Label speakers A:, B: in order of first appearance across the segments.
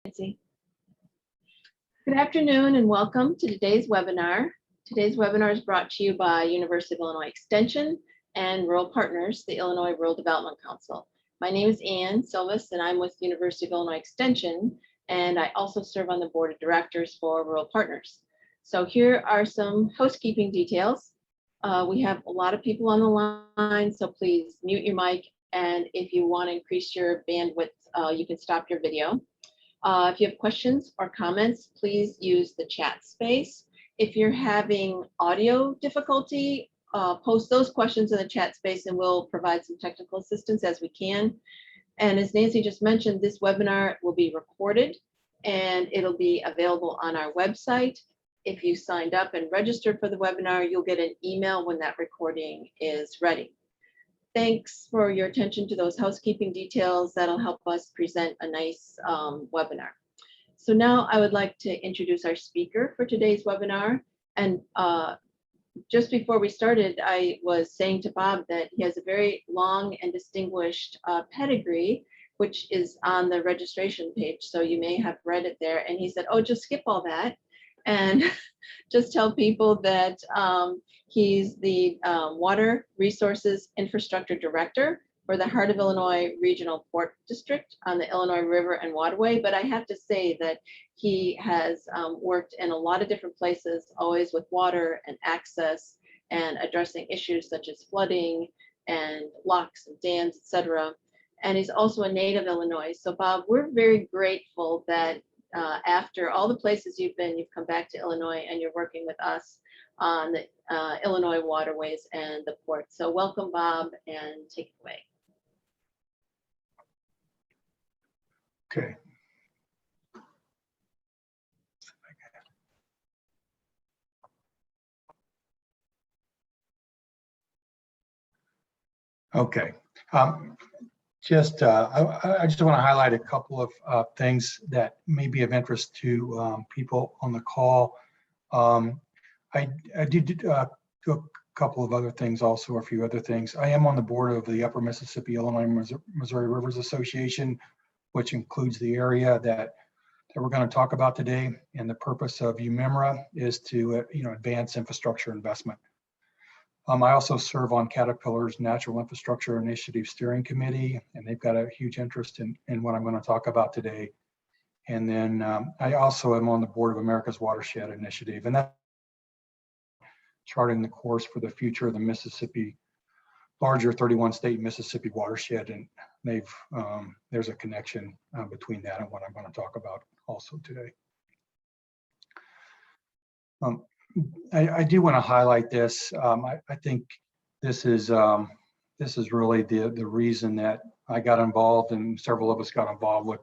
A: Good afternoon and welcome to today's webinar. Today's webinar is brought to you by University of Illinois Extension and Rural Partners, the Illinois Rural Development Council. My name is Ann Silvis and I'm with University of Illinois Extension, and I also serve on the board of directors for Rural Partners. So here are some housekeeping details. We have a lot of people on the line, so please mute your mic, and if you want to increase your bandwidth, you can stop your video. If you have questions or comments, please use the chat space. If you're having audio difficulty, post those questions in the chat space and we'll provide some technical assistance as we can. And as Nancy just mentioned, this webinar will be recorded and it'll be available on our website. If you signed up and registered for the webinar, you'll get an email when that recording is ready. Thanks for your attention to those housekeeping details. That'll help us present a nice webinar. So now I would like to introduce our speaker for today's webinar. And just before we started, I was saying to Bob that he has a very long and distinguished pedigree, which is on the registration page. So you may have read it there. And he said, oh, just skip all that and just tell people that he's the Water Resources Infrastructure Director for the Heart of Illinois Regional Port District on the Illinois River and Waterway. But I have to say that he has worked in a lot of different places, always with water and access and addressing issues such as flooding and locks and dams, etc. And he's also a native Illinois. So Bob, we're very grateful that after all the places you've been, you've come back to Illinois and you're working with us on the Illinois waterways and the ports. So welcome, Bob, and take it away.
B: Okay. Okay. I just want to highlight a couple of things that may be of interest to people on the call. I did do a couple of other things also, a few other things. I am on the board of the Upper Mississippi Illinois Missouri Rivers Association, which includes the area that we're going to talk about today. And the purpose of UMIMRA is to advance infrastructure investment. I also serve on Caterpillar's Natural Infrastructure Initiative Steering Committee, and they've got a huge interest in what I'm going to talk about today. And then I also am on the board of America's Watershed Initiative, and that's charting the course for the future of the Mississippi, larger 31 state Mississippi watershed. And there's a connection between that and what I'm going to talk about also today. I do want to highlight this. I think this is really the reason that I got involved, and several of us got involved with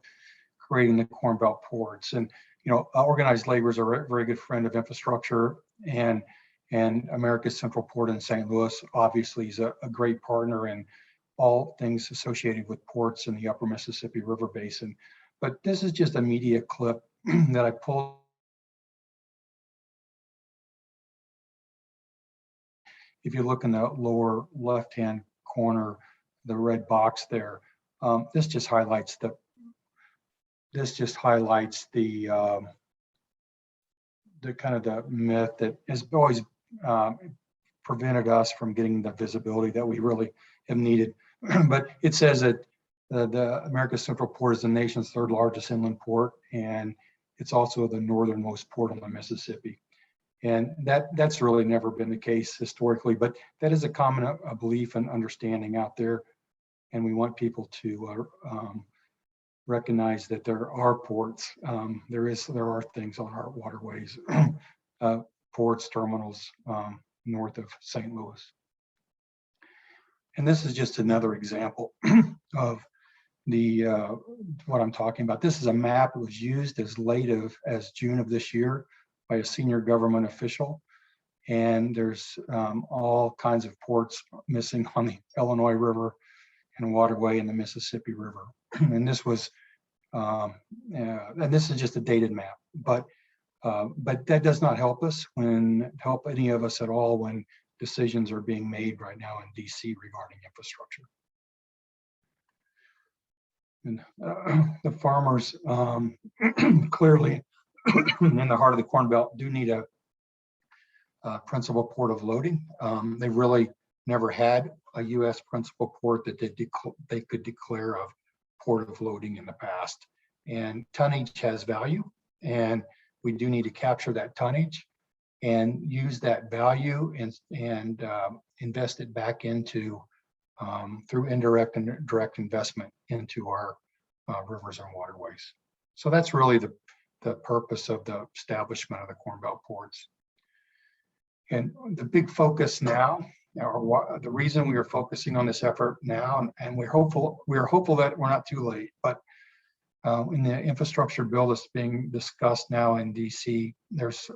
B: creating the Corn Belt ports. And organized labor is a very good friend of infrastructure, and America's Central Port in St. Louis obviously is a great partner in all things associated with ports in the Upper Mississippi River Basin. But this is just a media clip that I pulled. If you look in the lower left-hand corner, the red box there, this just highlights the kind of the myth that has always prevented us from getting the visibility that we really have needed. But it says that the America's Central Port is the nation's third largest inland port, and it's also the northernmost port on the Mississippi. And that's really never been the case historically, but that is a common belief and understanding out there. And we want people to recognize that there are ports. There are things on our waterways, ports, terminals north of St. Louis. And this is just another example of what I'm talking about. This is a map that was used as late as June of this year by a senior government official. And there's all kinds of ports missing on the Illinois River and waterway and the Mississippi River. And this was, and this is just a dated map, but that does not help any of us at all when decisions are being made right now in DC regarding infrastructure. And the farmers clearly in the heart of the Corn Belt do need a principal port of loading. They really never had a U.S. principal port that they could declare a port of loading in the past. And tonnage has value, and we do need to capture that tonnage and use that value and invest it back into through indirect and direct investment into our rivers and waterways. So that's really the purpose of the establishment of the Corn Belt ports. And the big focus now, or the reason we are focusing on this effort now, and we're hopeful that we're not too late, but in the infrastructure bill that's being discussed now in DC, there's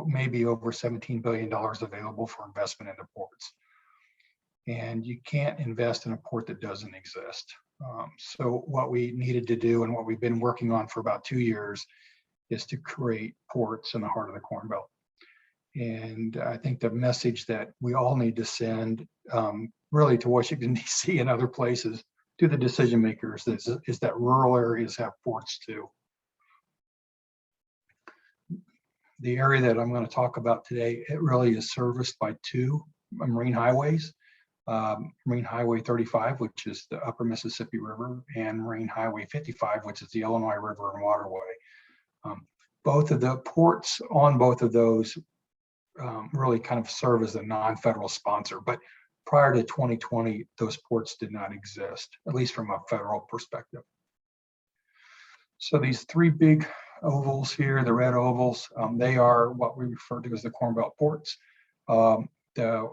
B: maybe over $17 billion available for investment into ports. And you can't invest in a port that doesn't exist. So what we needed to do and what we've been working on for about 2 years is to create ports in the heart of the Corn Belt. And I think the message that we all need to send really to Washington, DC and other places to the decision makers is that rural areas have ports too. The area that I'm going to talk about today, it really is serviced by 2 marine highways. Marine Highway 35, which is the upper Mississippi River, and Marine Highway 55, which is the Illinois River and Waterway. Both of the ports on both of those really kind of serve as a non-federal sponsor, but prior to 2020, those ports did not exist, at least from a federal perspective. So these 3 big ovals here, the red ovals, they are what we refer to as the Corn Belt ports. The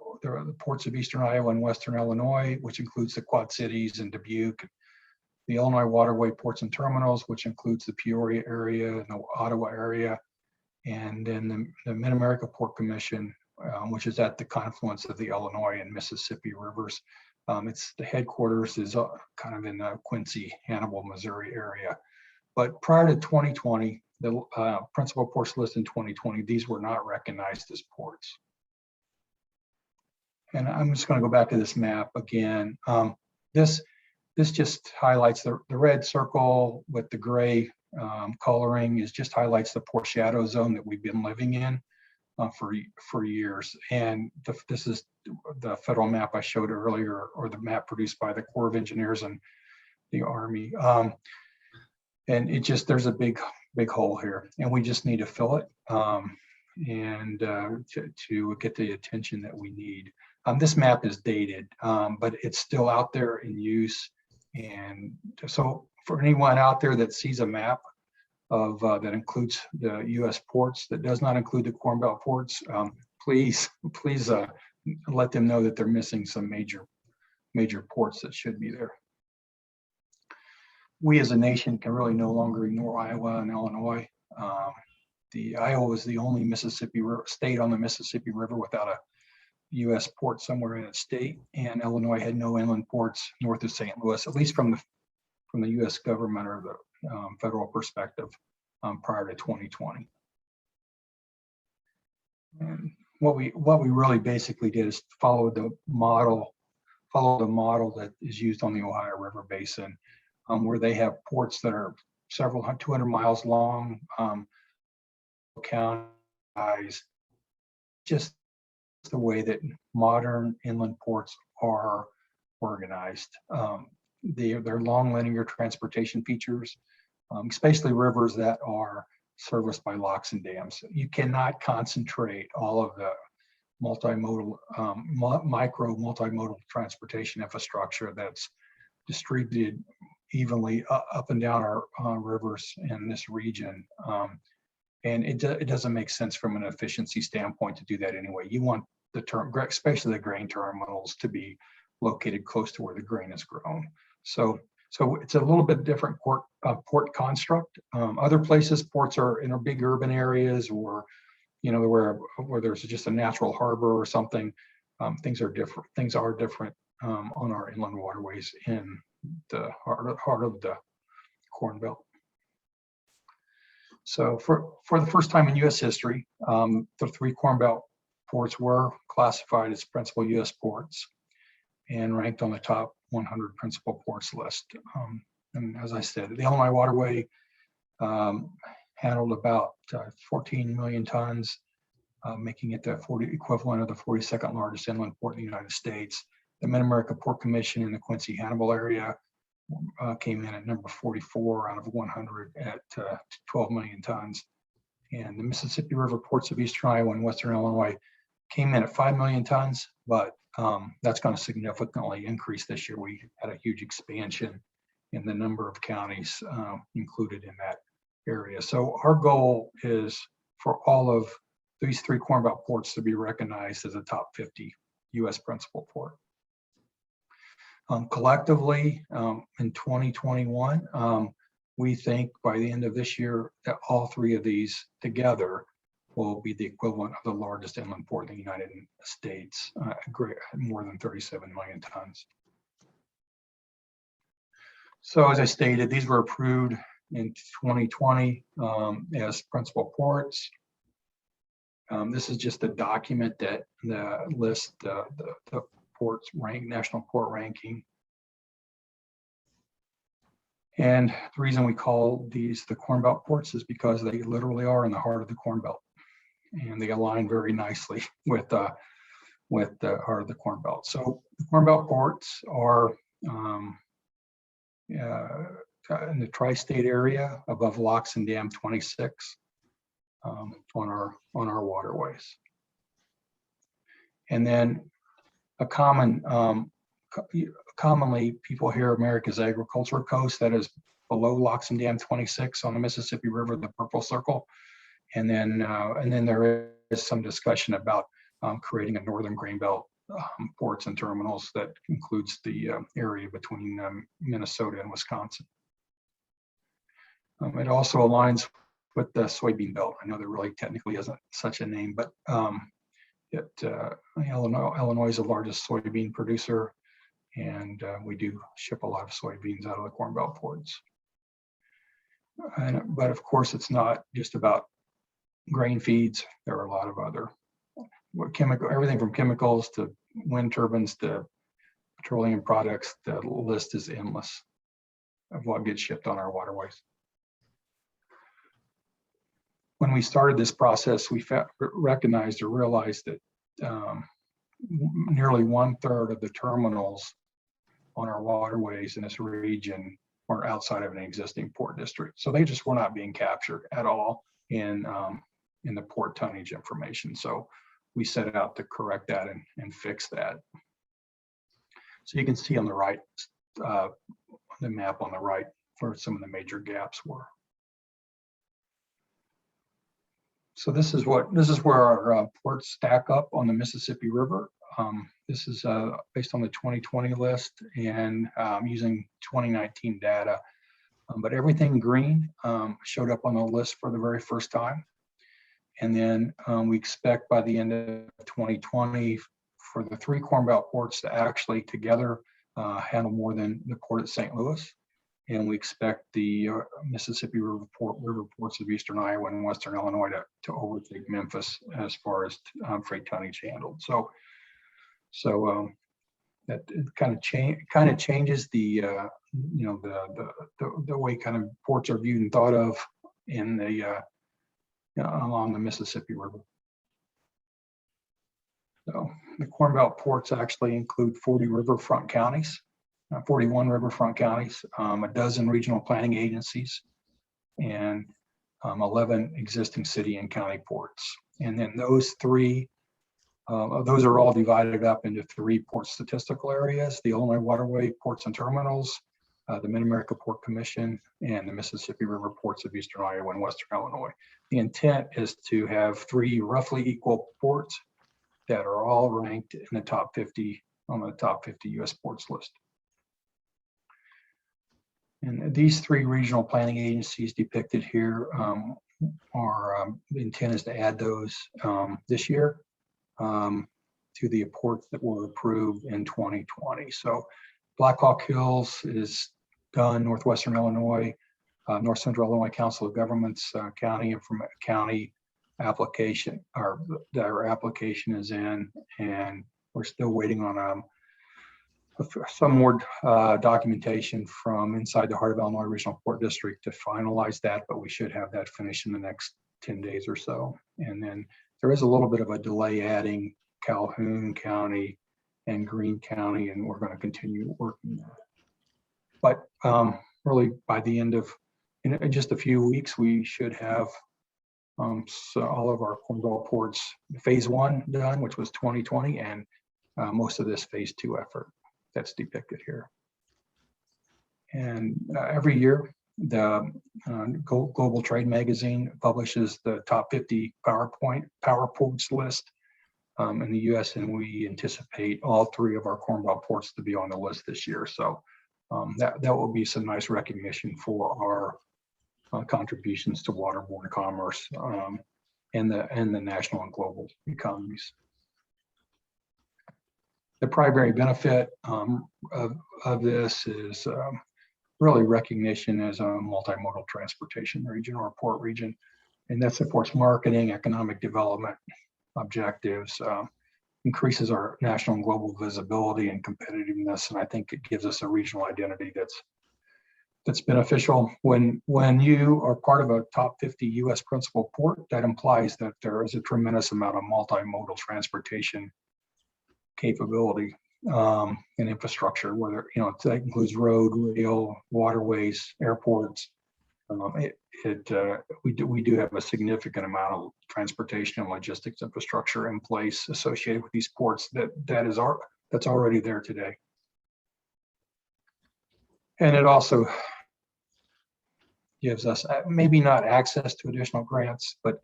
B: ports of Eastern Iowa and Western Illinois, which includes the Quad Cities and Dubuque, the Illinois Waterway ports and terminals, which includes the Peoria area and the Ottawa area, and then the Mid-America Port Commission, which is at the confluence of the Illinois and Mississippi rivers. It's the headquarters is kind of in the Quincy, Hannibal, Missouri area. But prior to 2020, the principal ports list in 2020, these were not recognized as ports. And I'm just going to go back to this map again. This just highlights the red circle with the gray coloring is just highlights the port shadow zone that we've been living in for years. And this is the federal map I showed earlier, or the map produced by the Corps of Engineers and the Army. And it just, there's a big hole here, and we just need to fill it and to get the attention that we need. This map is dated, but it's still out there in use. And so for anyone out there that sees a map of that includes the U.S. ports that does not include the Corn Belt ports, please let them know that they're missing some major ports that should be there. We as a nation can really no longer ignore Iowa and Illinois. Iowa is the only Mississippi state on the Mississippi River without a U.S. port somewhere in its state, and Illinois had no inland ports north of St. Louis, at least from the U.S. government or the federal perspective prior to 2020. And what we really basically did is follow the model that is used on the Ohio River Basin, where they have ports that are 200 miles long, county size, just the way that modern inland ports are organized. They're long linear transportation features, especially rivers that are serviced by locks and dams. You cannot concentrate all of the multimodal, multimodal transportation infrastructure that's distributed evenly up and down our rivers in this region. And it doesn't make sense from an efficiency standpoint to do that anyway. You want especially the grain terminals, to be located close to where the grain is grown. So it's a little bit different port construct. Other places, ports are in big urban areas, or where there's just a natural harbor or something. Things are different on our inland waterways in the heart of the Corn Belt. So for the first time in U.S. history, the 3 Corn Belt ports were classified as principal U.S. ports and ranked on the top 100 principal ports list. And as I said, the Illinois waterway handled about 14 million tons, making it the equivalent of the 42nd largest inland port in the United States. The Mid-America Port Commission in the Quincy Hannibal area came in at number 44 out of 100 at 12 million tons. And the Mississippi River ports of Eastern Iowa and Western Illinois came in at 5 million tons, but that's going to significantly increase this year. We had a huge expansion in the number of counties included in that area. So our goal is for all of these 3 Corn Belt ports to be recognized as a top 50 U.S. principal port. Collectively, in 2021, we think by the end of this year that all 3 of these together will be the equivalent of the largest inland port in the United States, more than 37 million tons. So as I stated, these were approved in 2020 as principal ports. This is just a document that lists the ports rank, national port ranking. And the reason we call these the Corn Belt ports is because they literally are in the heart of the Corn Belt, and they align very nicely with the heart of the Corn Belt. So the Corn Belt ports are in the tri-state area above locks and dam 26 on our waterways. And then a commonly people hear America's agricultural coast, that is below locks and dam 26 on the Mississippi River, the purple circle. And then there is some discussion about creating a northern grain belt ports and terminals that includes the area between Minnesota and Wisconsin. It also aligns with the soybean belt. I know there really technically isn't such a name, but Illinois is the largest soybean producer, and we do ship a lot of soybeans out of the Corn Belt ports. But of course, it's not just about grain feeds. There are a lot of other everything from chemicals to wind turbines to petroleum products. The list is endless of what gets shipped on our waterways. When we started this process, we recognized or realized that nearly 1/3 of the terminals on our waterways in this region are outside of an existing port district. So they just were not being captured at all in the port tonnage information. So we set out to correct that and fix that. So you can see on the right, the map on the right, where some of the major gaps were. So this is where our ports stack up on the Mississippi River. This is based on the 2020 list and using 2019 data. But everything green showed up on the list for the very first time. And then we expect by the end of 2020 for the 3 Corn Belt ports to actually together handle more than the port at St. Louis. And we expect the Mississippi River ports of Eastern Iowa and Western Illinois to overtake Memphis as far as freight tonnage handled. So that it kind of changes the the way kind of ports are viewed and thought of in the along the Mississippi River. So the Corn Belt ports actually include 40 riverfront counties. 41 riverfront counties, a dozen regional planning agencies, and 11 existing city and county ports. And then those are all divided up into 3 port statistical areas: the Illinois Waterway Ports and Terminals, the Mid-America Port Commission, and the Mississippi River ports of Eastern Iowa and Western Illinois. The intent is to have 3 roughly equal ports that are all ranked in the top 50 on the top 50 U.S. ports list. And these 3 regional planning agencies depicted here are the intent is to add those this year to the ports that were approved in 2020. So Black Hawk Hills is done, Northwestern Illinois, North Central Illinois Council of Governments county application, their application is in, and we're still waiting on some more documentation from inside the heart of Illinois Regional Port District to finalize that, but we should have that finished in the next 10 days or so. And then there is a little bit of a delay adding Calhoun County and Greene County, and we're going to continue working that. But really by the end of, in just a few weeks, we should have so all of our Corn Belt ports phase 1 done, which was 2020, and most of this phase 2 effort that's depicted here. And every year, the Global Trade Magazine publishes the top 50 power ports list in the U.S., and we anticipate all 3 of our Corn Belt ports to be on the list this year. So that will be some nice recognition for our contributions to waterborne commerce and the national and global economies. The primary benefit of this is really recognition as a multimodal transportation region or port region, and that supports marketing, economic development objectives, increases our national and global visibility and competitiveness, and I think it gives us a regional identity that's beneficial. When you are part of a top 50 U.S. principal port, that implies that there is a tremendous amount of multimodal transportation capability and infrastructure, whether that includes road, rail, waterways, airports. We do have a significant amount of transportation and logistics infrastructure in place associated with these ports that's already there today. And it also gives us maybe not access to additional grants, but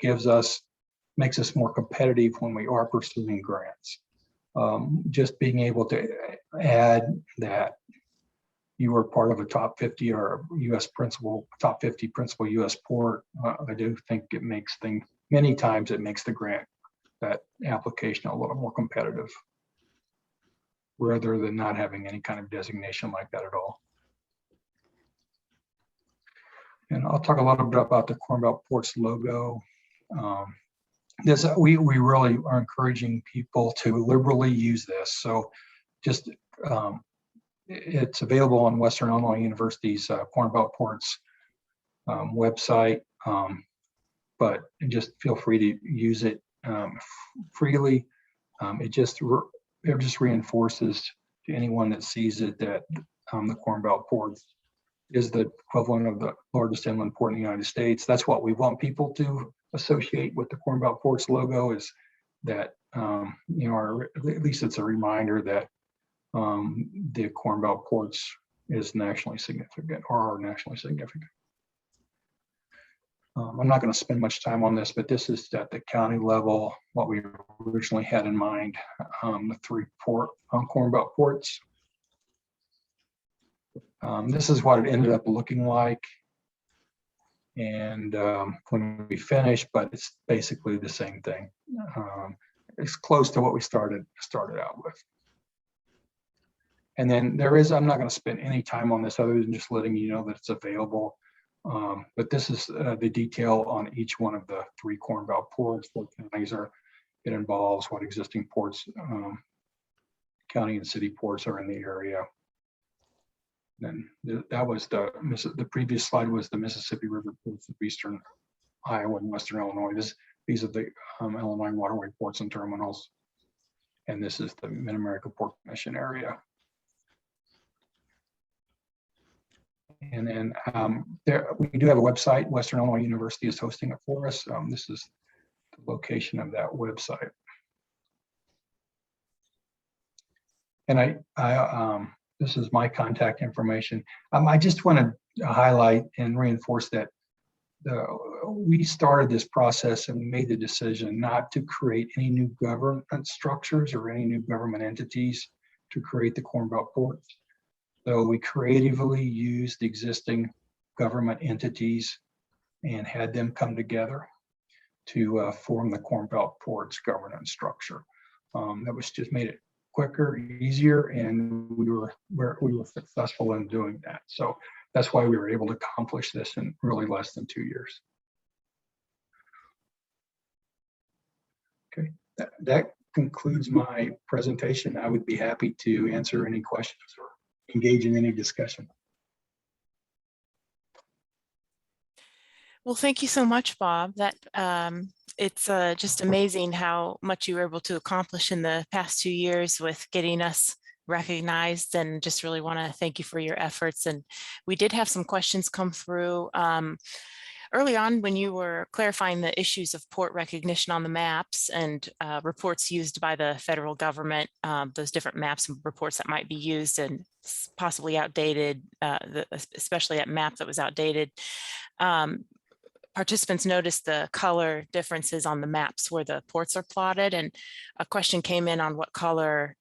B: makes us more competitive when we are pursuing grants. Just being able to add that you were part of a top 50 or top 50 principal U.S. port, I do think it makes many times it makes the grant, that application, a little more competitive, rather than not having any kind of designation like that at all. And I'll talk a little bit about the Corn Belt Ports logo. We really are encouraging people to liberally use this. So just it's available on Western Illinois University's Corn Belt Ports website, but just feel free to use it freely. It just reinforces to anyone that sees it that the Corn Belt Ports is the equivalent of the largest inland port in the United States. That's what we want people to associate with the Corn Belt Ports logo, is that at least it's a reminder that the Corn Belt Ports is nationally significant, or are nationally significant. I'm not going to spend much time on this, but this is at the county level what we originally had in mind, the 3 Corn Belt ports. This is what it ended up looking like, and when we finish, but it's basically the same thing. It's close to what we started out with. And then I'm not going to spend any time on this other than just letting you know that it's available. But this is the detail on each one of the 3 Corn Belt ports, what counties it involves, what existing ports, county and city ports are in the area. And that was the previous slide was the Mississippi River ports of Eastern Iowa and Western Illinois. These are the Illinois waterway ports and terminals. And this is the Mid-America Port Commission area. And then we do have a website. Western Illinois University is hosting it for us. This is the location of that website. And this is my contact information. I just want to highlight and reinforce that we started this process and we made the decision not to create any new government structures or any new government entities to create the Corn Belt ports. So we creatively used existing government entities and had them come together to form the Corn Belt ports governance structure. That was just made it quicker, easier, and we were successful in doing that. So that's why we were able to accomplish this in really less than 2 years. Okay, that concludes my presentation. I would be happy to answer any questions or engage in any discussion.
C: Well, thank you so much, Bob. That it's just amazing how much you were able to accomplish in the past 2 years with getting us recognized, and just really want to thank you for your efforts. And we did have some questions come through early on when you were clarifying the issues of port recognition on the maps and reports used by the federal government, those different maps and reports that might be used and possibly outdated, especially that map that was outdated. Participants noticed the color differences on the maps where the ports are plotted, and a question came in on what color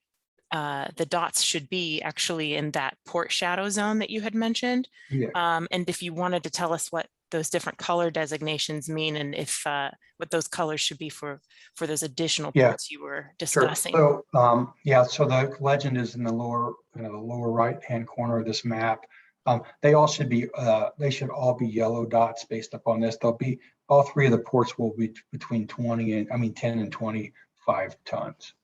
C: the dots should be actually in that port shadow zone that you had mentioned.
B: Yeah.
C: And if you wanted to tell us what those different color designations mean, and if what those colors should be for those additional ports you were discussing.
B: Sure. So yeah, so the legend is in the lower, the lower right hand corner of this map. They all should be, they should all be yellow dots based upon this. They'll be, all three of the ports will be between 10 and 25 tons.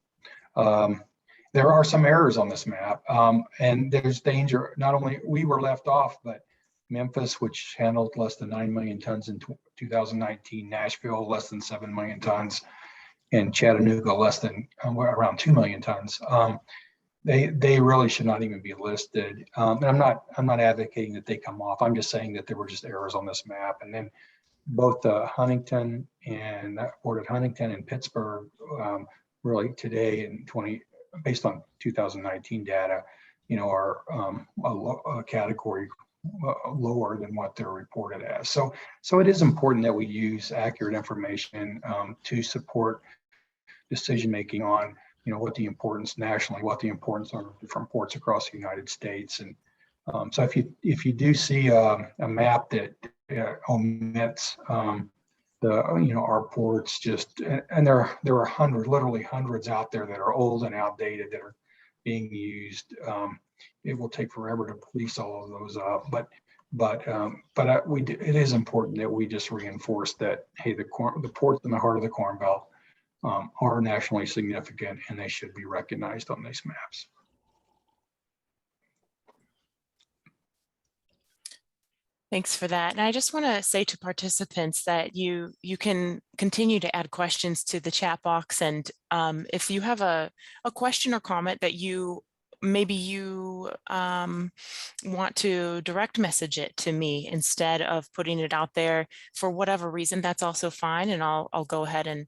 B: There are some errors on this map, and there's danger. Not only we were left off, but Memphis, which handled less than 9 million tons in 2019, Nashville less than 7 million tons, and Chattanooga less than around 2 million tons. They really should not even be listed. And I'm not advocating that they come off. I'm just saying that there were just errors on this map. And then both Huntington and that port at Huntington and Pittsburgh, really today in based on 2019 data, are a category lower than what they're reported as. So it is important that we use accurate information to support decision making on what the importance nationally, what the importance are of different ports across the United States. And so if you do see a map that omits our ports, just, and there are literally hundreds out there that are old and outdated that are being used. It will take forever to police all of those up, but it is important that we just reinforce that, hey, the ports in the heart of the Corn Belt are nationally significant, and they should be recognized on these maps.
C: Thanks for that. And I just want to say to participants that you can continue to add questions to the chat box. And if you have a question or comment that maybe you want to direct message it to me instead of putting it out there for whatever reason, that's also fine. And I'll go ahead and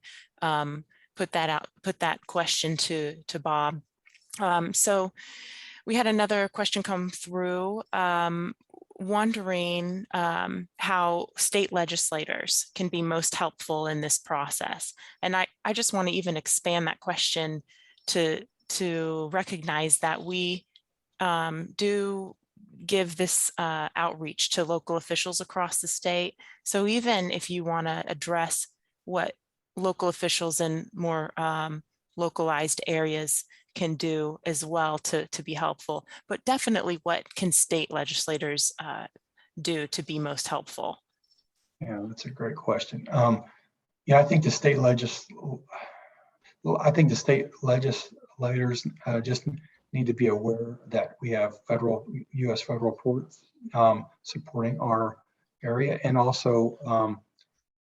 C: put that question to Bob. So we had another question come through wondering how state legislators can be most helpful in this process. And I just want to even expand that question to recognize that we do give this outreach to local officials across the state. So even if you want to address what local officials in more localized areas can do as well to be helpful, but definitely what can state legislators do to be most helpful?
B: Yeah, that's a great question. Yeah, I think the state legislators just need to be aware that we have U.S. federal ports supporting our area, and also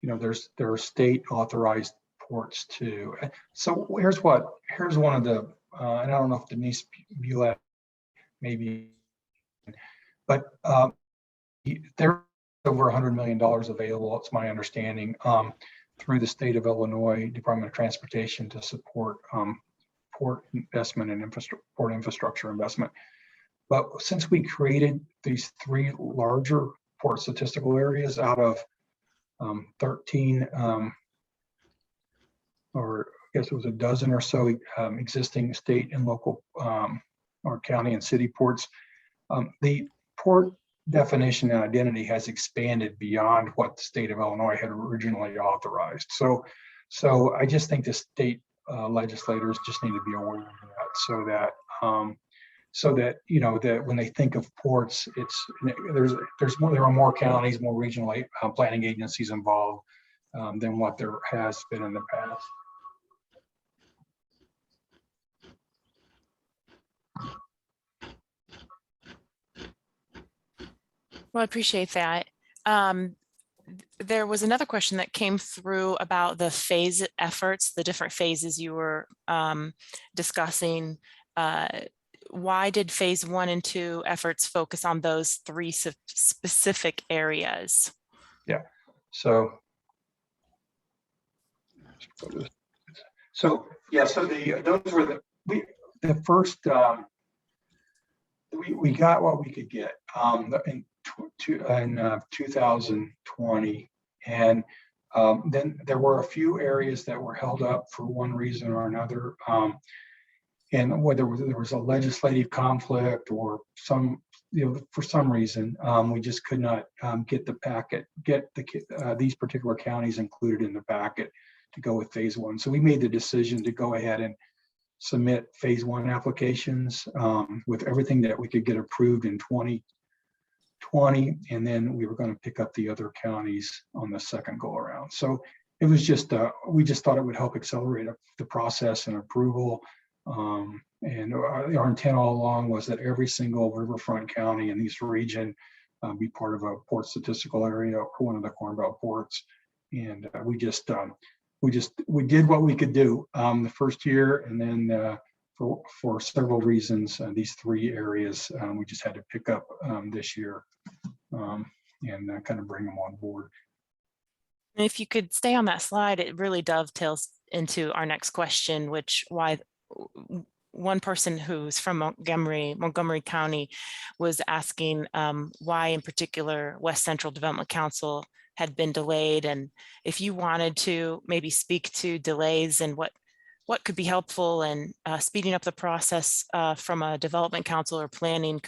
B: there are state authorized ports too. So here's one of the and I don't know if Denise Bulett maybe, but there's over $100 million available, it's my understanding, through the state of Illinois Department of Transportation to support port investment and port infrastructure investment. But since we created these 3 larger port statistical areas out of 13, or I guess it was a dozen or so existing state and local or county and city ports, the port definition and identity has expanded beyond what the state of Illinois had originally authorized. So I just think the state legislators just need to be aware of that, so that that when they think of ports, there are more counties, more regional planning agencies involved than what there has been in the past.
C: Well, I appreciate that. There was another question that came through about the phase efforts, the different phases you were discussing. Why did phase 1 and 2 efforts focus on those three specific areas?
B: Yeah. So yeah. So those were the first. We got what we could get in 2020, and then there were a few areas that were held up for one reason or another, and whether there was a legislative conflict or for some reason, we just could not get these particular counties included in the packet to go with phase 1. So we made the decision to go ahead and submit phase 1 applications with everything that we could get approved in 2020, and then we were going to pick up the other counties on the second go around. So it was just we just thought it would help accelerate the process and approval. And our intent all along was that every single riverfront county in this region be part of a port statistical area or one of the Corn Belt ports. And we did what we could do the first year, and then for several reasons, these three areas we just had to pick up this year and kind of bring them on board.
C: And if you could stay on that slide, it really dovetails into our next question, which why one person who's from Montgomery County was asking why in particular West Central Development Council had been delayed, and if you wanted to maybe speak to delays and what could be helpful in speeding up the process from a development council or planning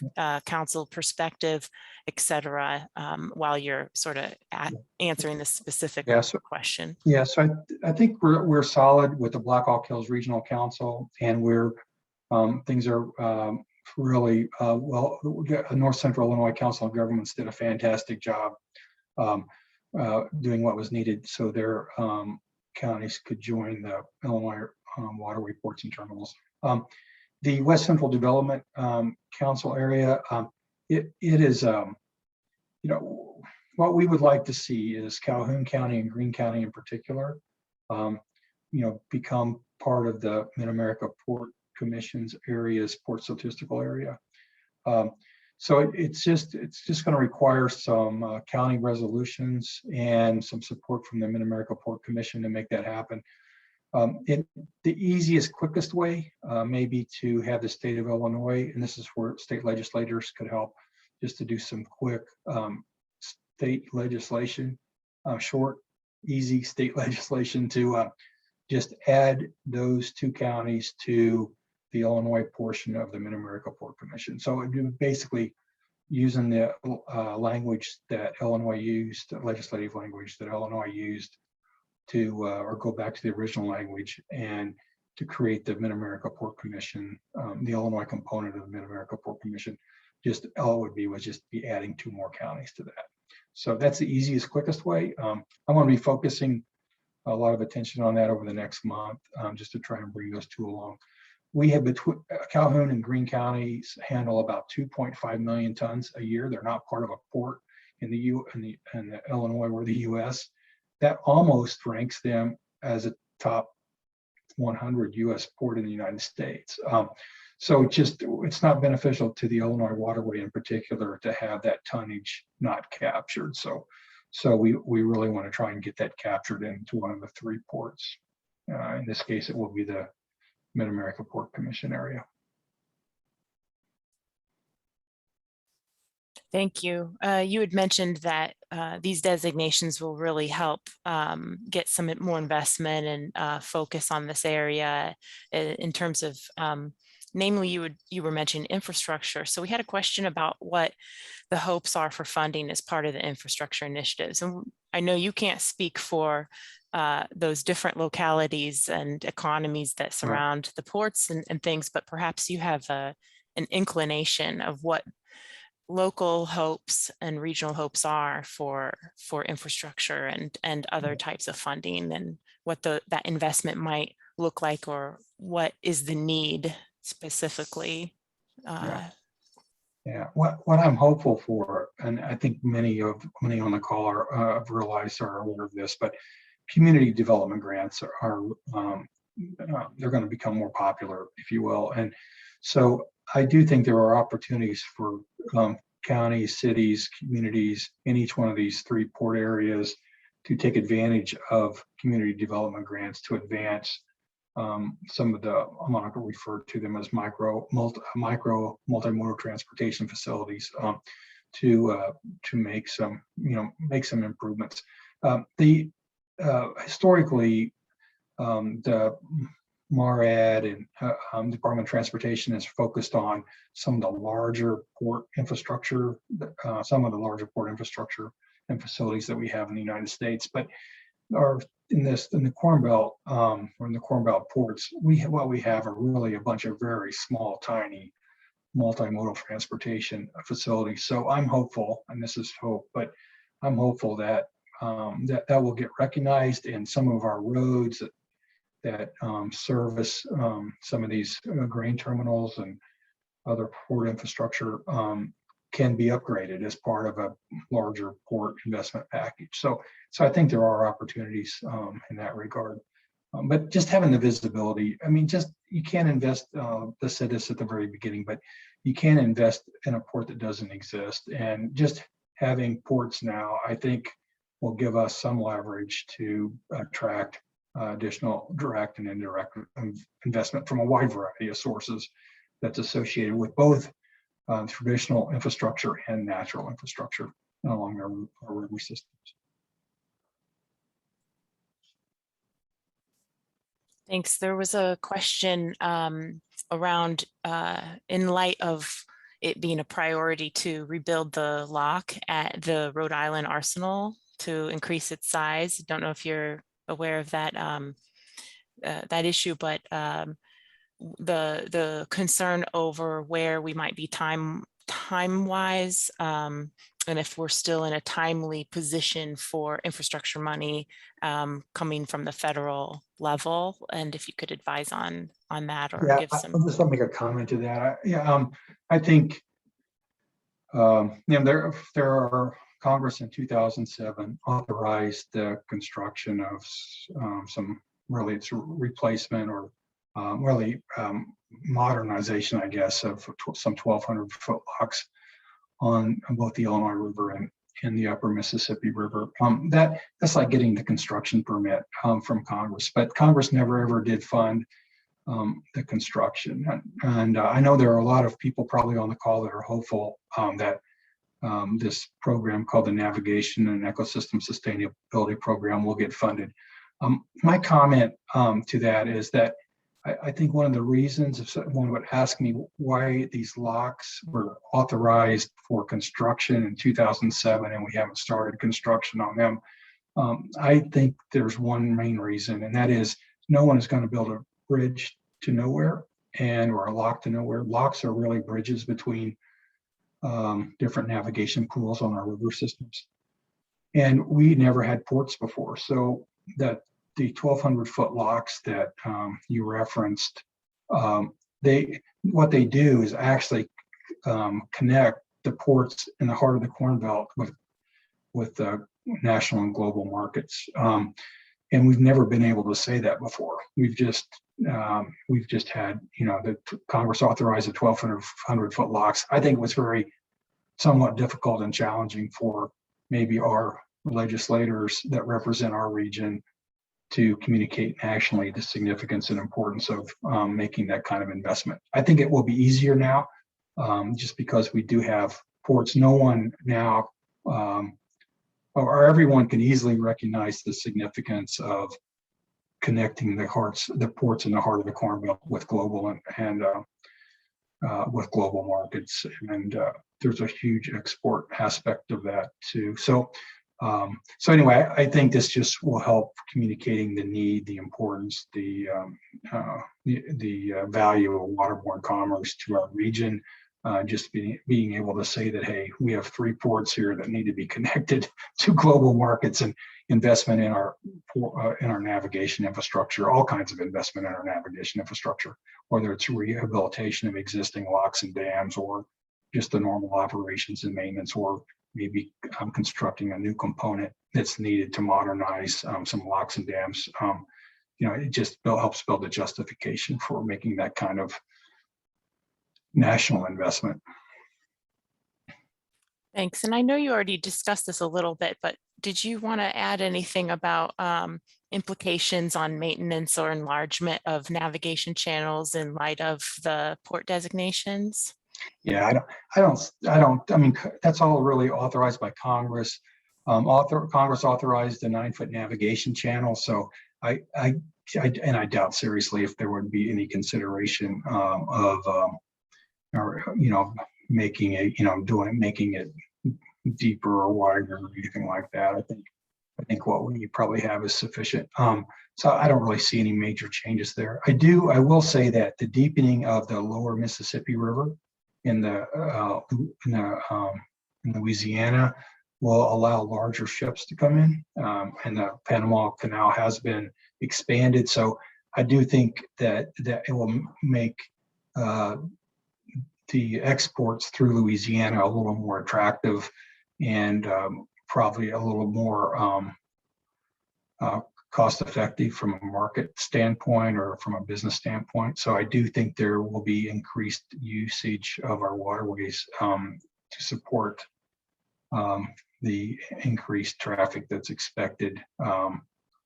C: council perspective, et cetera, while you're sort of answering this specific question.
B: Yeah, so I think we're solid with the Black Hawk Hills Regional Council, and things are really well. North Central Illinois Council of Governments did a fantastic job doing what was needed so their counties could join the Illinois waterway ports and terminals. The West Central Development Council area, it is, what we would like to see is Calhoun County and Greene County in particular, become part of the Mid-America Port Commission's port statistical area. So it's just going to require some county resolutions and some support from the Mid-America Port Commission to make that happen. The easiest, quickest way may be to have the state of Illinois, and this is where state legislators could help, just to do some quick state legislation, short, easy state legislation to just add those two counties to the Illinois portion of the Mid-America Port Commission. So it would basically using the language that Illinois used, legislative language that Illinois used to, or go back to the original language and to create the Mid-America Port Commission, the Illinois component of the Mid-America Port Commission. Just all it would be was just be adding two more counties to that. So that's the easiest, quickest way. I'm going to be focusing a lot of attention on that over the next month, just to try and bring those two along. We have between Calhoun and Greene counties handle about 2.5 million tons a year. They're not part of a port in the Illinois or the U.S. That almost ranks them as a top 100 U.S. port in the United States. So it's not beneficial to the Illinois waterway in particular to have that tonnage not captured. So we really want to try and get that captured into one of the three ports. In this case, it will be the Mid-America Port Commission area.
C: Thank you. You had mentioned that these designations will really help get some more investment and focus on this area in terms of, namely, you were mentioning infrastructure. So we had a question about what the hopes are for funding as part of the infrastructure initiatives. And I know you can't speak for those different localities and economies that surround the ports and things, but perhaps you have an inclination of what local hopes and regional hopes are for infrastructure and other types of funding, and what that investment might look like, or what is the need specifically.
B: Yeah, what I'm hopeful for, and I think many on the call have realized or are aware of this, but community development grants are they're going to become more popular, if you will. And so I do think there are opportunities for counties, cities, communities in each one of these three port areas to take advantage of community development grants to advance some of the, I'm going to refer to them as multi-modal transportation facilities to make some, make some improvements. Historically, the MARAD and Department of Transportation is focused on some of the larger port infrastructure, and facilities that we have in the United States, but in the Corn Belt or in the Corn Belt ports, what we have are really a bunch of very small, tiny multimodal transportation facilities. So I'm hopeful, and this is hope, but I'm hopeful that that will get recognized, in some of our roads that service some of these grain terminals and other port infrastructure can be upgraded as part of a larger port investment package. So I think there are opportunities in that regard. But just having the visibility, I mean, you can't invest, I said this at the very beginning, but you can't invest in a port that doesn't exist. And just having ports now, I think, will give us some leverage to attract additional direct and indirect investment from a wide variety of sources that's associated with both traditional infrastructure and natural infrastructure along our river systems.
C: Thanks. There was a question around, in light of it being a priority to rebuild the lock at the Rhode Island Arsenal to increase its size. Don't know if you're aware of that that issue, but the concern over where we might be time-wise, and if we're still in a timely position for infrastructure money coming from the federal level, and if you could advise on that or give some.
B: I'll just make a comment to that. I think there are, Congress in 2007 authorized the construction of some, really it's a replacement or modernization, I guess, of some 1,200 foot locks on both the Illinois River and the Upper Mississippi River. That's like getting the construction permit from Congress, but Congress never ever did fund the construction. And I know there are a lot of people probably on the call that are hopeful that this program called the Navigation and Ecosystem Sustainability Program will get funded. My comment to that is that I think one of the reasons, if someone would ask me why these locks were authorized for construction in 2007 and we haven't started construction on them, I think there's one main reason, and that is no one is going to build a bridge to nowhere or a lock to nowhere. Locks are really bridges between different navigation pools on our river systems. And we never had ports before. So that the 1,200 foot locks that you referenced, what they do is actually connect the ports in the heart of the Corn Belt with the national and global markets. And we've never been able to say that before. We've just had, the Congress authorized the 1,200 foot locks. I think it was somewhat difficult and challenging for maybe our legislators that represent our region to communicate nationally the significance and importance of making that kind of investment. I think it will be easier now, just because we do have ports. No one now, or everyone can easily recognize the significance of connecting the ports in the heart of the Corn Belt with global and with global markets. And there's a huge export aspect of that too. So anyway, I think this just will help communicating the need, the importance, the value of waterborne commerce to our region. Just being able to say that, hey, we have 3 ports here that need to be connected to global markets, and investment in our navigation infrastructure, all kinds of investment in our navigation infrastructure, whether it's rehabilitation of existing locks and dams or just the normal operations and maintenance, or maybe constructing a new component that's needed to modernize some locks and dams. It just helps build a justification for making that kind of national investment.
C: Thanks. And I know you already discussed this a little bit, but did you want to add anything about implications on maintenance or enlargement of navigation channels in light of the port designations?
B: Yeah, I mean, that's all really authorized by Congress. Congress authorized the 9-foot navigation channel. So I doubt seriously if there would be any consideration making it deeper or wider or anything like that. I think what we probably have is sufficient. So I don't really see any major changes there. I will say that the deepening of the lower Mississippi River in Louisiana will allow larger ships to come in, and the Panama Canal has been expanded. So I do think that it will make the exports through Louisiana a little more attractive, and probably a little more cost effective from a market standpoint or from a business standpoint. So I do think there will be increased usage of our waterways to support the increased traffic that's expected,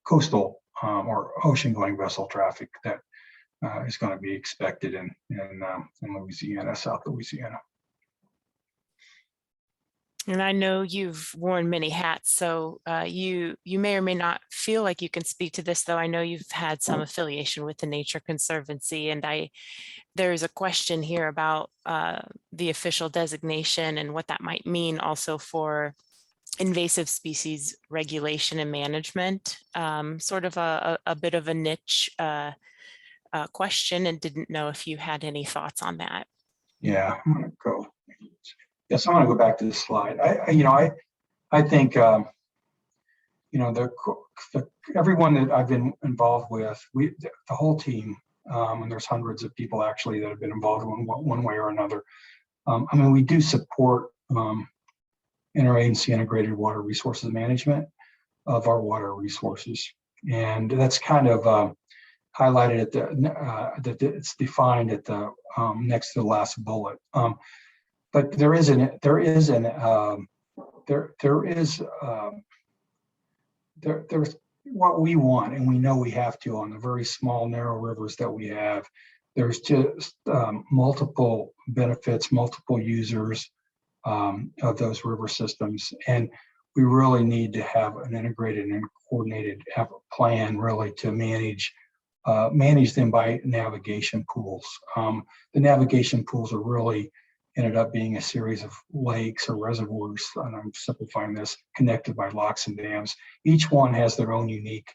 B: coastal or ocean going vessel traffic that is going to be expected in Louisiana, South Louisiana.
C: And I know you've worn many hats, so you may or may not feel like you can speak to this, though I know you've had some affiliation with the Nature Conservancy, and there's a question here about the official designation and what that might mean also for invasive species regulation and management. Sort of a bit of a niche question, and didn't know if you had any thoughts on that.
B: Yeah, I'm going to go. Yes, I want to go back to this slide. I think everyone that I've been involved with, the whole team, and there's hundreds of people actually that have been involved in one way or another. I mean, we do support interagency integrated water resources management of our water resources, and that's kind of highlighted at that it's defined at the next to the last bullet. But there is what we want, and we know we have to on the very small, narrow rivers that we have. There's just multiple benefits, multiple users of those river systems, and we really need to have an integrated and coordinated plan, really, to manage them by navigation pools. The navigation pools are really ended up being a series of lakes or reservoirs, and I'm simplifying this, connected by locks and dams. Each one has their own unique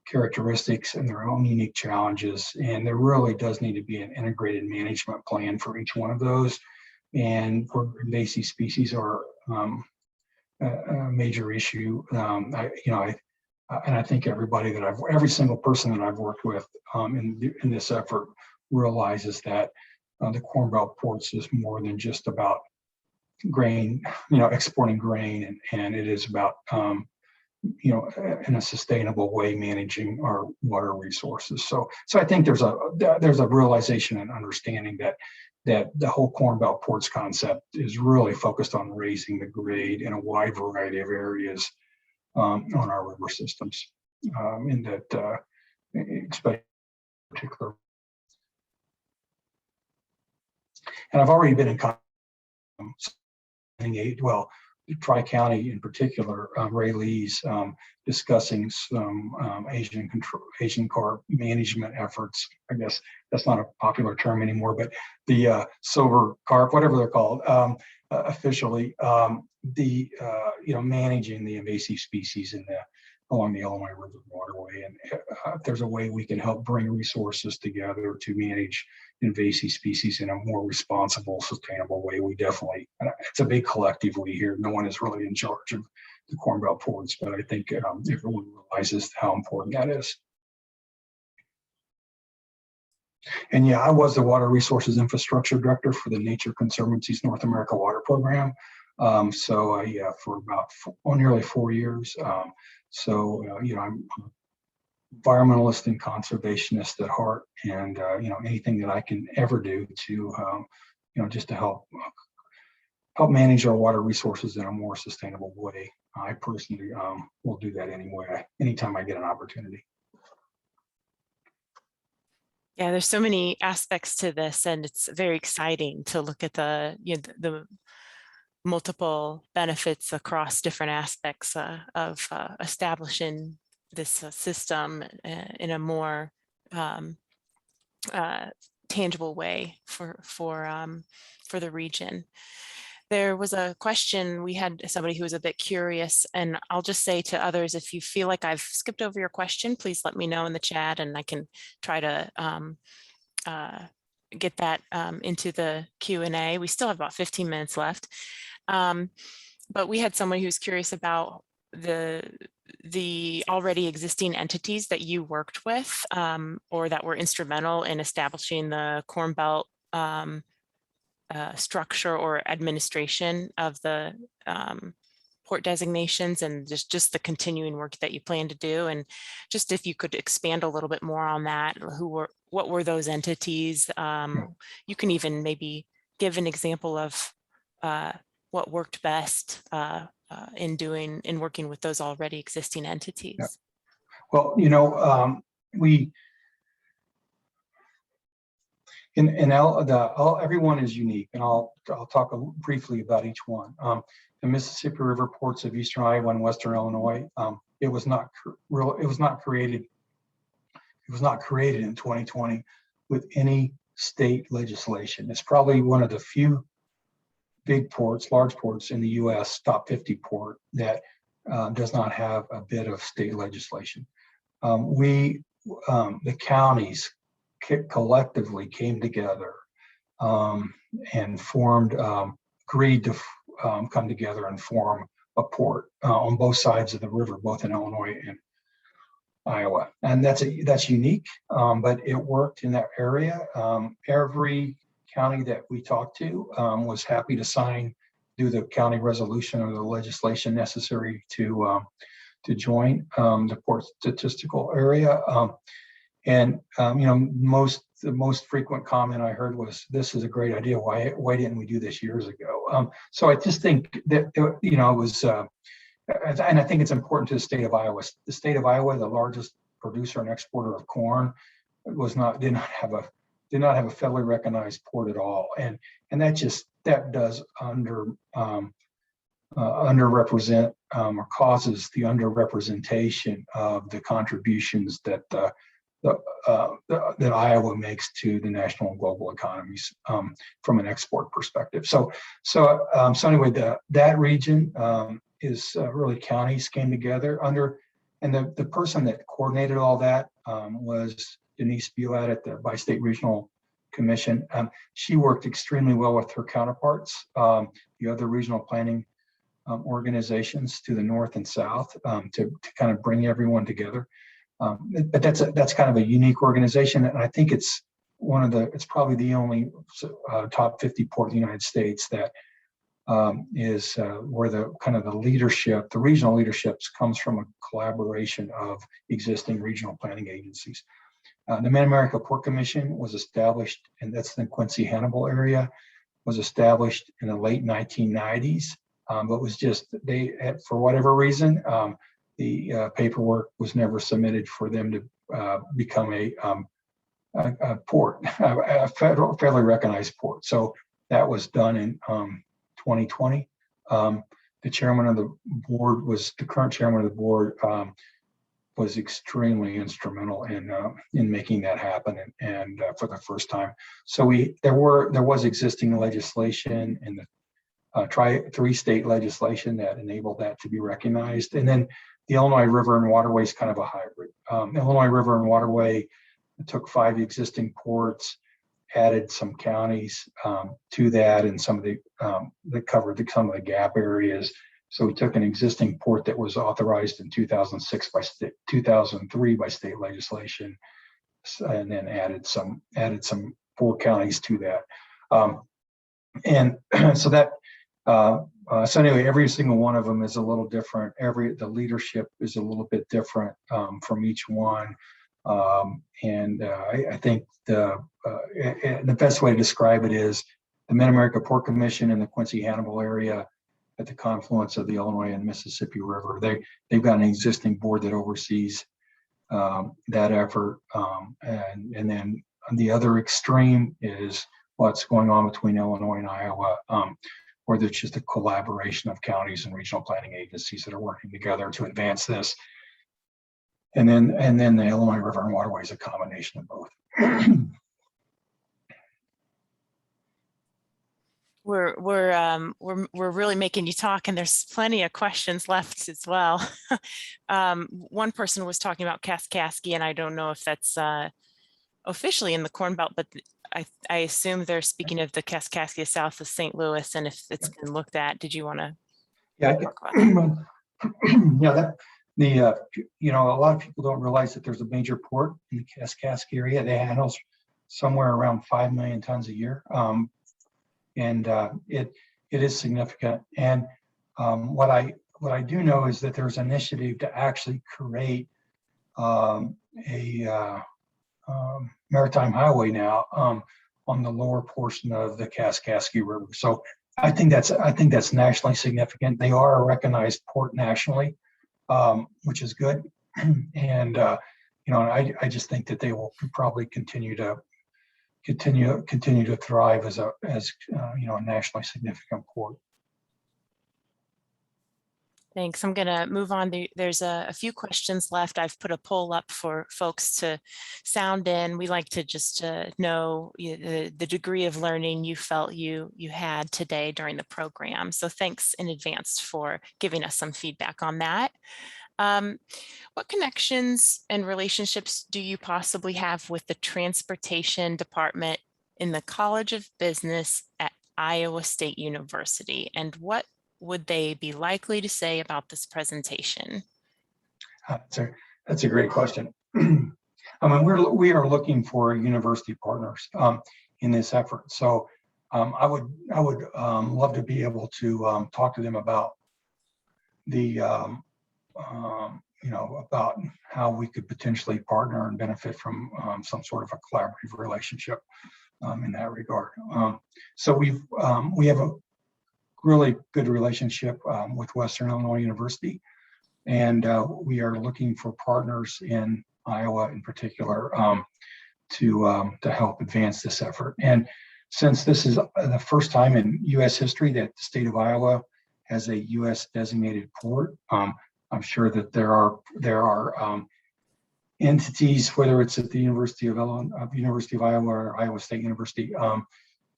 B: characteristics and their own unique challenges, and there really does need to be an integrated management plan for each one of those. And for invasive species are a major issue. I think every single person that I've worked with in this effort realizes that the Corn Belt ports is more than just about grain, exporting grain, and it is about, in a sustainable way, managing our water resources. So I think there's a realization and understanding that the whole Corn Belt ports concept is really focused on raising the grade in a wide variety of areas on our river systems, in that especially particular. And I've already been in contact, Tri-County in particular, Ray Lee's discussing some Asian carp management efforts. I guess that's not a popular term anymore, but the silver carp, whatever they're called, officially, managing the invasive species along the Illinois River waterway. And if there's a way we can help bring resources together to manage invasive species in a more responsible, sustainable way, we definitely, it's a big collective we here. No one is really in charge of the Corn Belt ports, but I think everyone realizes how important that is. And yeah, I was the Water Resources Infrastructure Director for the Nature Conservancy's North America Water Program. So yeah, for about nearly 4 years. I'm an environmentalist and conservationist at heart, and anything that I can ever do to just to help manage our water resources in a more sustainable way. I personally will do that anytime I get an opportunity.
C: Yeah, there's so many aspects to this, and it's very exciting to look at the multiple benefits across different aspects of establishing this system in a more tangible way for the region. There was a question, we had somebody who was a bit curious, and I'll just say to others, if you feel like I've skipped over your question, please let me know in the chat and I can try to get that into the Q&A. We still have about 15 minutes left. But we had someone who's curious about the already existing entities that you worked with or that were instrumental in establishing the Corn Belt structure or administration of the port designations, and just the continuing work that you plan to do. And just if you could expand a little bit more on that, what were those entities? You can even maybe give an example of what worked best in working with those already existing entities.
B: Yeah. Well, everyone is unique, and I'll talk briefly about each one. The Mississippi River ports of Eastern Iowa and Western Illinois. It was not created in 2020 with any state legislation. It's probably one of the few large ports in the U.S. top 50 port that does not have a bit of state legislation. The counties collectively came together and agreed to come together and form a port on both sides of the river, both in Illinois and Iowa. And that's unique, but it worked in that area. Every county that we talked to was happy to do the county resolution or the legislation necessary to join the port statistical area. The most frequent comment I heard was, "This is a great idea. Why didn't we do this years ago?" So I just think that it was, and I think it's important to the state of Iowa. The state of Iowa, the largest producer and exporter of corn, did not have a federally recognized port at all, and that does underrepresent or causes the underrepresentation of the contributions that that Iowa makes to the national and global economies from an export perspective. So anyway, that region is really counties came together under, and the person that coordinated all that was Denise Bulat at the Bi-State Regional Commission. She worked extremely well with her counterparts, the other regional planning organizations to the north and south, to kind of bring everyone together. But that's kind of a unique organization, and I think it's probably the only top 50 port in the United States that is where the regional leaderships comes from a collaboration of existing regional planning agencies. The Mid-America Port Commission was established, and that's the Quincy-Hannibal area, was established in the late 1990s, but was just, for whatever reason, the paperwork was never submitted for them to become a port, a federally recognized port. So that was done in 2020. The chairman of the board the current chairman of the board was extremely instrumental in making that happen, and for the first time. So there was existing legislation in the three-state legislation that enabled that to be recognized, and then the Illinois River and Waterway is kind of a hybrid. Illinois River and Waterway took 5 existing ports, added some counties to that, and some of that covered some of the gap areas. So we took an existing port that was authorized in 2003 by state legislation, and then added some 4 counties to that. And so that, so anyway, every single one of them is a little different. The leadership is a little bit different from each one. I think the best way to describe it is the Mid-America Port Commission in the Quincy Hannibal area at the confluence of the Illinois and Mississippi River. They've got an existing board that oversees that effort. And then on the other extreme is what's going on between Illinois and Iowa, where there's just a collaboration of counties and regional planning agencies that are working together to advance this. And then the Illinois River and Waterway is a combination of both.
C: We're really making you talk, and there's plenty of questions left as well. One person was talking about Kaskaskia, and I don't know if that's officially in the Corn Belt, but I assume they're speaking of the Kaskaskia south of St. Louis, and if it's been looked at, did you want to talk about that?
B: Yeah, a lot of people don't realize that there's a major port in the Kaskaskia area that handles somewhere around 5 million tons a year. It is significant. And what I do know is that there's an initiative to actually create a maritime highway now on the lower portion of the Kaskaskia River. So I think that's nationally significant. They are a recognized port nationally, which is good. And I just think that they will probably continue to thrive as a nationally significant port.
C: Thanks. I'm going to move on. There's a few questions left. I've put a poll up for folks to sound in. We like to just know the degree of learning you felt you had today during the program. So thanks in advance for giving us some feedback on that. What connections and relationships do you possibly have with the transportation department in the College of Business at Iowa State University? And what would they be likely to say about this presentation?
B: That's a great question. I mean, we are looking for university partners in this effort. So I would love to be able to talk to them about the about how we could potentially partner and benefit from some sort of a collaborative relationship in that regard. So we have a really good relationship with Western Illinois University, and we are looking for partners in Iowa in particular to help advance this effort. And since this is the first time in U.S. history that the state of Iowa has a U.S. designated port, I'm sure that there are entities, whether it's at the University of Iowa or Iowa State University,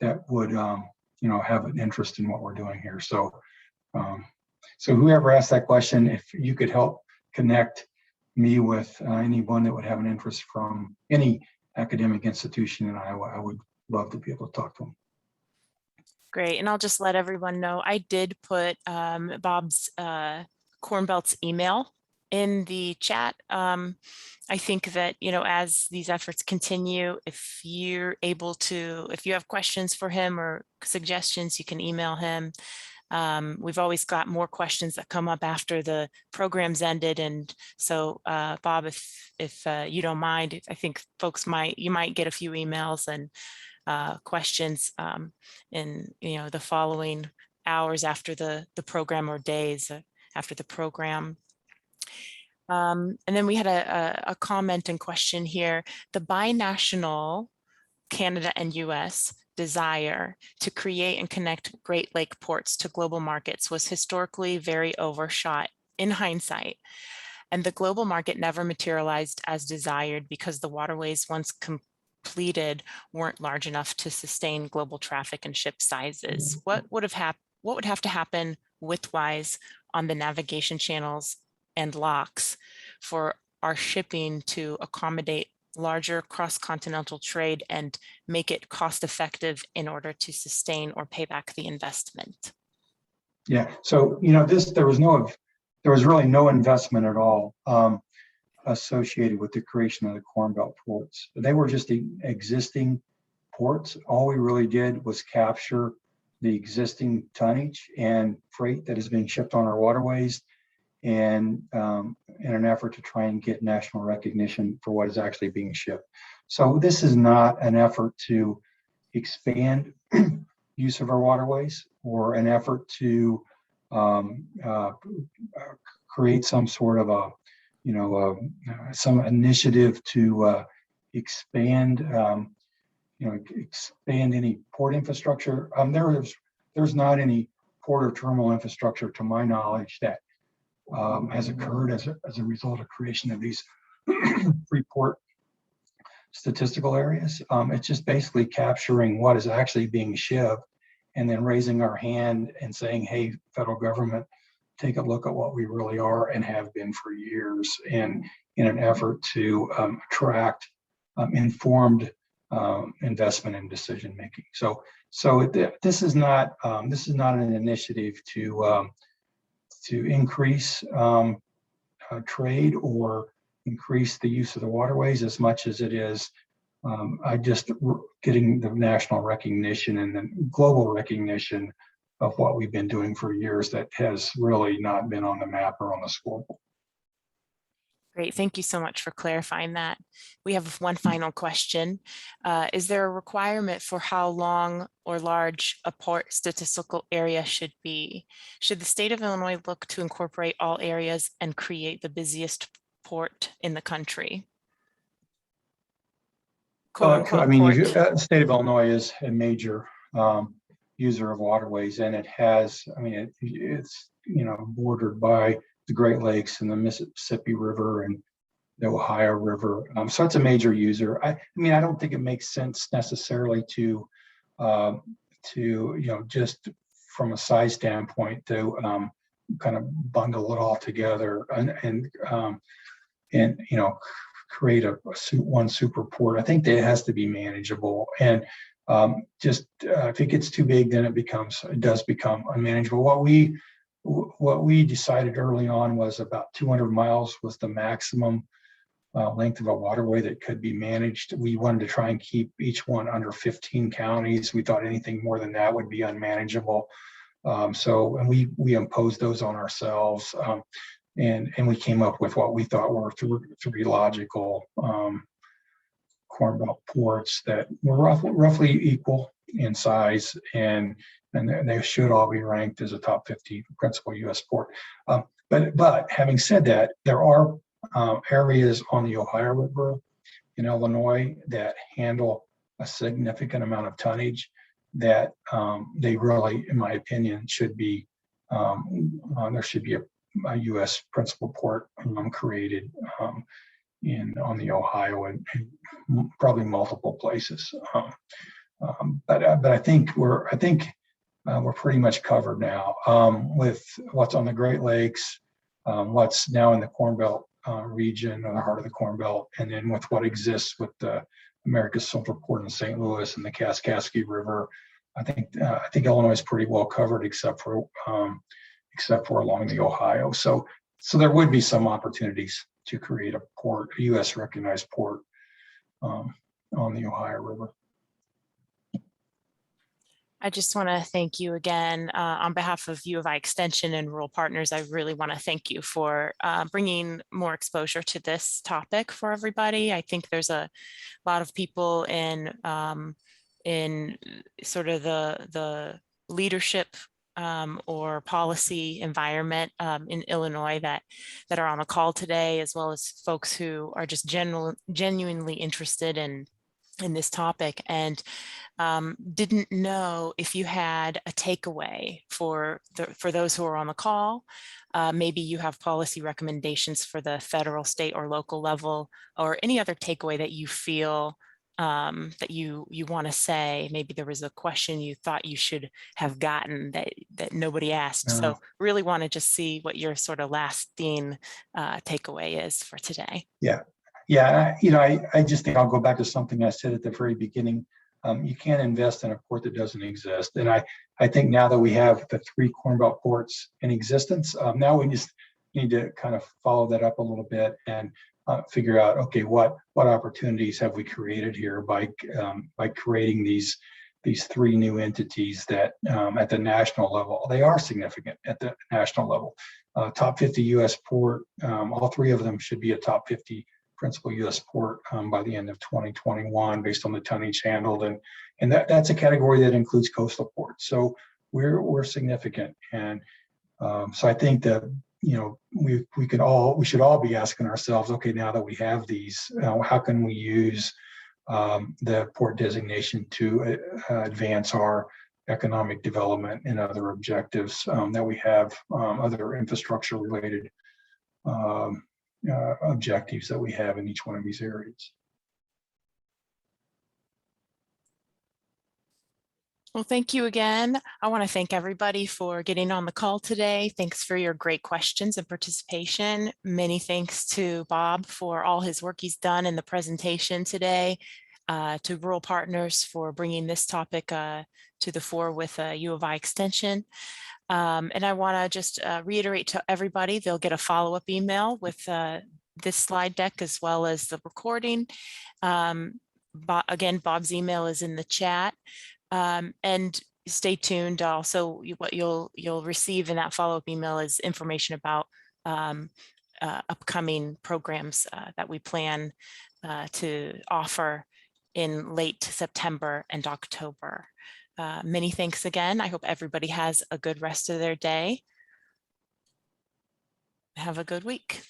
B: that would have an interest in what we're doing here. So whoever asked that question, if you could help connect me with anyone that would have an interest from any academic institution in Iowa, I would love to be able to talk to them.
C: Great. And I'll just let everyone know, I did put Bob's Corn Belt's email in the chat. I think that, as these efforts continue, if you have questions for him or suggestions, you can email him. We've always got more questions that come up after the program's ended. And so, Bob, if you don't mind, I think folks you might get a few emails and questions in the following hours after the program or days after the program. And then we had a comment and question here. The binational Canada and US desire to create and connect Great Lake ports to global markets was historically very overshot in hindsight. And the global market never materialized as desired because the waterways once completed weren't large enough to sustain global traffic and ship sizes. What would have to happen widthwise on the navigation channels and locks for our shipping to accommodate larger cross-continental trade and make it cost-effective in order to sustain or pay back the investment? Yeah,
B: so there was really no investment at all. associated with the creation of the Corn Belt ports. They were just the existing ports. All we really did was capture the existing tonnage and freight that is being shipped on our waterways, and in an effort to try and get national recognition for what is actually being shipped. So this is not an effort to expand use of our waterways or an effort to create some sort of a, some initiative to expand, expand any port infrastructure. There's not any port or terminal infrastructure, to my knowledge, that has occurred as a result of creation of these free port statistical areas. It's just basically capturing what is actually being shipped and then raising our hand and saying, hey, federal government, take a look at what we really are and have been for years, and in an effort to attract informed investment and decision making. So this is not an initiative to increase trade or increase the use of the waterways as much as it is just getting the national recognition and the global recognition of what we've been doing for years that has really not been on the map or on the scoreboard.
C: Great, thank you so much for clarifying that. We have one final question. Is there a requirement for how long or large a port statistical area should be? Should the state of Illinois look to incorporate all areas and create the busiest port in the country?
B: I mean, the state of Illinois is a major user of waterways, and it has, I mean, it's bordered by the Great Lakes and the Mississippi River and the Ohio River. So it's a major user. I mean, I don't think it makes sense necessarily to just from a size standpoint to kind of bundle it all together and create one super port. I think that it has to be manageable, and if it gets too big, then it does become unmanageable. What we decided early on was about 200 miles was the maximum length of a waterway that could be managed. We wanted to try and keep each one under 15 counties. We thought anything more than that would be unmanageable. And we imposed those on ourselves, and we came up with what we thought were three logical Corn Belt ports that were roughly equal in size, and they should all be ranked as a top 50 principal U.S. port. But having said that, there are areas on the Ohio River in Illinois that handle a significant amount of tonnage that they really, in my opinion, should be, there should be a U.S. principal port created on the Ohio and probably multiple places. But I think we're pretty much covered now with what's on the Great Lakes, what's now in the Corn Belt region, or the heart of the Corn Belt, and then with what exists with the America's Central Port in St. Louis and the Kaskaskia River. I think Illinois is pretty well covered, except for along the Ohio. So there would be some opportunities to create a port, a U.S. recognized port on the Ohio River.
C: I just want to thank you again on behalf of U of I Extension and Rural Partners. I really want to thank you for bringing more exposure to this topic for everybody. I think there's a lot of people in sort of the leadership or policy environment in Illinois that are on the call today, as well as folks who are just genuinely interested in this topic, and didn't know if you had a takeaway for those who are on the call. Maybe you have policy recommendations for the federal, state, or local level, or any other takeaway that you feel that you want to say. Maybe there was a question you thought you should have gotten that nobody asked. So really want to just see what your sort of lasting takeaway is for today.
B: Yeah, I just think I'll go back to something I said at the very beginning. You can't invest in a port that doesn't exist. And I think now that we have the 3 Corn Belt ports in existence, now we just need to kind of follow that up a little bit and figure out, okay, what opportunities have we created here by creating these three new entities that at the national level, they are significant at the national level. Top 50 U.S. port, all three of them should be a top 50 principal U.S. port by the end of 2021 based on the tonnage handled. And that's a category that includes coastal ports. So we're significant. And so I think that, we should all be asking ourselves, okay, now that we have these, how can we use the port designation to advance our economic development and other objectives that we have, other infrastructure related objectives that we have in each one of these areas.
C: Well, thank you again. I want to thank everybody for getting on the call today. Thanks for your great questions and participation. Many thanks to Bob for all his work he's done in the presentation today, to Rural Partners for bringing this topic to the fore with U of I Extension. And I want to just reiterate to everybody, they'll get a follow-up email with this slide deck as well as the recording. Again, Bob's email is in the chat. And stay tuned. Also, what you'll receive in that follow-up email is information about upcoming programs that we plan to offer in late September and October. Many thanks again. I hope everybody has a good rest of their day. Have a good week.